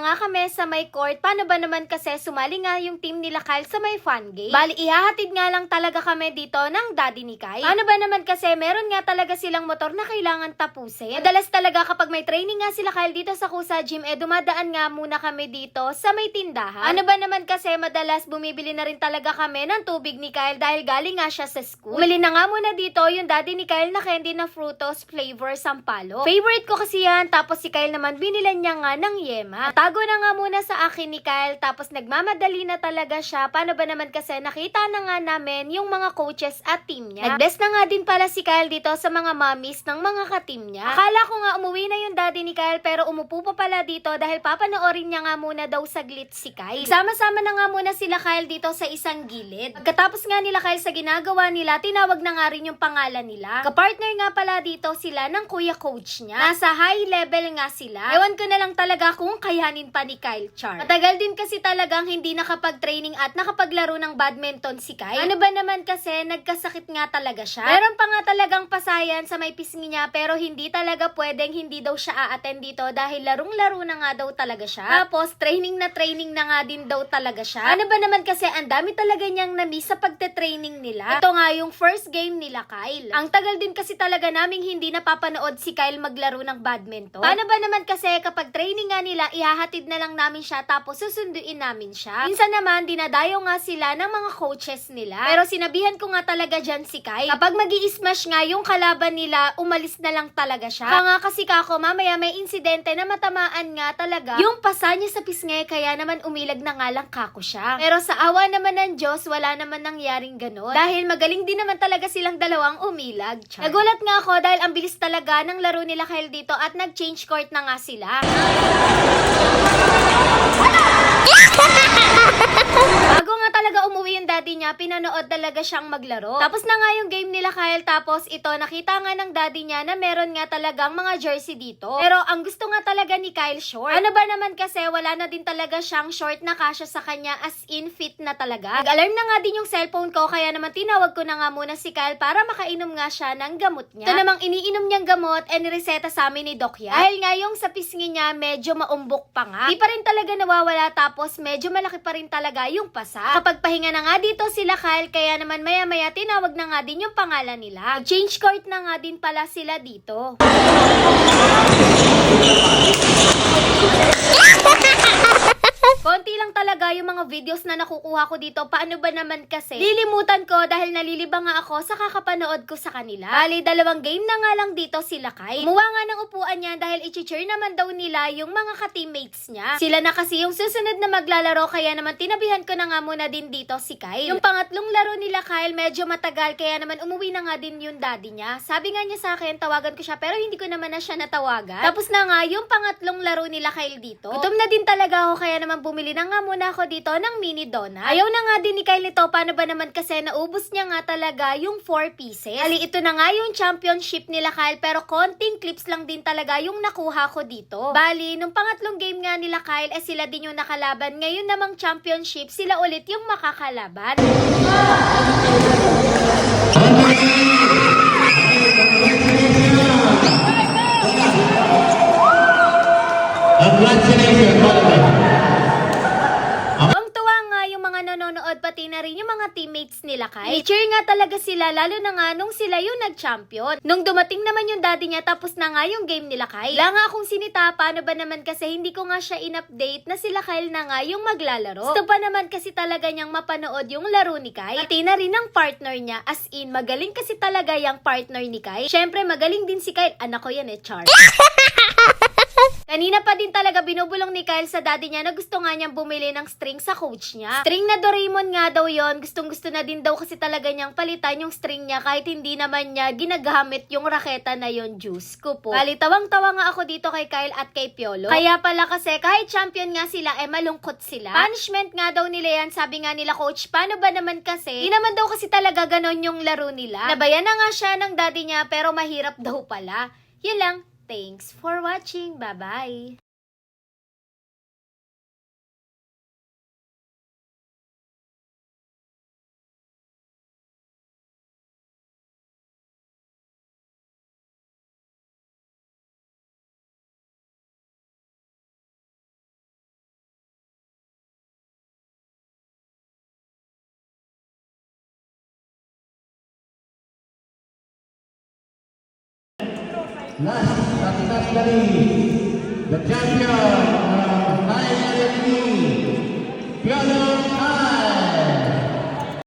nga kami sa may court. Paano ba naman kasi sumali nga yung team nila Kyle sa may fun game? Bali, ihahatid nga lang talaga kami dito ng daddy ni Kyle. Paano ba naman kasi meron nga talaga silang motor na kailangan tapusin. Madalas talaga kapag may training nga sila Kyle dito sa Kusa Gym, dumadaan nga muna kami dito sa may tindahan. Ano ba naman kasi madalas bumibili na rin talaga kami ng tubig ni Kyle dahil galing nga siya sa school. Bumili na nga muna dito yung daddy ni Kyle na candy na Frutos flavor Sampalo. Favorite ko kasi yan. Tapos si Kyle naman binilan niya nga ng yema. Tago na nga muna sa akin ni Kyle tapos nagmamadali na talaga siya. Paano ba naman kasi nakita na nga namin yung mga coaches at team niya. Nag-bless na nga din pala si Kyle dito sa mga mommies ng mga ka-team niya. Akala ko nga umuwi na yung daddy ni Kyle pero umupo pa pala dito dahil papanoorin niya nga muna daw saglit si Kyle. Sama-sama na nga muna sila Kyle dito sa isang gilid. Pagkatapos nga nila Kyle sa ginagawa nila, tinawag na nga rin yung pangalan nila. Kapartner nga pala dito sila ng kuya coach niya. Nasa high level nga sila. Ewan ko na lang talaga kung kayanin pa ni Kyle Char. Matagal din kasi talagang hindi nakapag-training at nakapaglaro ng badminton si Kyle. Ano ba naman kasi nagkasakit nga talaga siya. Meron pa nga talagang pasayan sa may pisngi niya pero hindi talaga pwedeng hindi daw siya a-attend dito dahil larong-laro na nga daw talaga siya. Tapos training na nga din daw talaga siya. Ano ba naman kasi ang dami talaga niyang na-miss sa pagte-training nila. Ito nga yung first game nila Kyle. Ang tagal din kasi talaga naming hindi napapanood si Kyle maglaro ng badminton. Paano ba naman kasi kapag training nga nila, ihahatid na lang namin siya tapos susunduin namin siya. Minsan naman, dinadayo nga sila ng mga coaches nila. Pero sinabihan ko nga talaga dyan si Kyle. Kapag magi-smash nga yung kalaban nila, umalis na lang talaga siya. Kaya nga kasi kako, mamaya may insidente na matamaan nga talaga yung pasa niya sa pisngi, kaya naman umilag na nga lang kako siya. Pero sa awa naman ng Diyos, wala naman nangyaring ganon. Dahil magaling din naman talaga silang dalawang umilag. Char. Nagulat nga ako dahil ang bilis talaga ng laro nila Kyle dito at nag-change court na nga sila. Bago nga talaga umuwi yung daddy niya, pinanood talaga siyang maglaro. Tapos na nga yung game nila Kyle, tapos ito, nakita nga ng daddy niya na meron nga talagang mga jersey dito. Pero ang gusto nga talaga ni Kyle short. Ano ba naman kasi wala na din talaga siyang short na kasya sa kanya, as in fit na talaga. Nag-alarm na nga din yung cellphone ko, kaya naman tinawag ko na nga muna si Kyle para makainom nga siya ng gamot niya. Ito namang iniinom niyang gamot and reseta sa amin ni Doc yan. Dahil nga yung sa pisngi niya medyo maumbok pa nga. Di pa rin talaga nawawala, tapos medyo malaki pa rin talaga yung pasa. Kapag pahinga na nga dito sila Kyle, kaya naman maya-maya tinawag na nga din yung pangalan nila. Change court na nga din pala sila dito. Konti lang talaga yung mga videos na nakukuha ko dito. Paano ba naman kasi? Lilimutan ko dahil nalilibang nga ako sa kakapanood ko sa kanila. Bali, 2 game na nga lang dito sila Kyle. Kumuha nga ng upuan niya dahil i-cheer naman daw nila yung mga ka-teammates niya. Sila na kasi yung susunod na maglalaro, kaya naman tinabihan ko na nga muna din dito si Kyle. Yung pangatlong laro nila Kyle medyo matagal, kaya naman umuwi na nga din yung daddy niya. Sabi nga niya sa akin, tawagan ko siya pero hindi ko naman na siya natawagan. Tapos na nga yung pangatlong laro nila Kyle dito. Gutom na din talaga ako, kaya naman bumili na nga muna ako dito ng mini donut. Ayaw na nga din ni Kyle nito. Paano ba naman kasi naubos niya nga talaga yung 4 pieces. Ali, ito na nga yung championship nila Kyle, pero konting clips lang din talaga yung nakuha ko dito. Bali, nung pangatlong game nga nila Kyle, sila din yung nakalaban. Ngayon namang championship, sila ulit yung makakalaban. Nanonood, pati na rin yung mga teammates nila Kyle. I-cheer nga talaga sila, lalo na nga nung sila yung nag-champion. Nung dumating naman yung daddy niya, tapos na nga yung game nila Kyle. Wala nga akong sinita, paano ba naman kasi hindi ko nga siya in-update na sila Kyle na nga yung maglalaro. Gusto pa naman kasi talaga niyang mapanood yung laro ni Kyle. Pati na rin ang partner niya, as in, magaling kasi talaga yung partner ni Kyle. Syempre, magaling din si Kyle. Anak ko yan Char. Kanina pa din talaga binubulong ni Kyle sa daddy niya na gusto nga niyang bumili ng string sa coach niya. String na Doraemon nga daw yon. Gustong-gusto na din daw kasi talaga niyang palitan yung string niya kahit hindi naman niya ginagamit yung raketa na yon. Diyos ko po. Bali, tawang-tawa nga ako dito kay Kyle at kay Piolo. Kaya pala kasi kahit champion nga sila, malungkot sila. Punishment nga daw nila yan, sabi nga nila coach. Paano ba naman kasi? Di naman daw kasi talaga ganon yung laro nila. Nabayan na nga siya ng daddy niya pero mahirap daw pala. Yun lang. Thanks for watching. Bye-bye. Last kapitas dari the champion of Thai Academy, Piano Thai.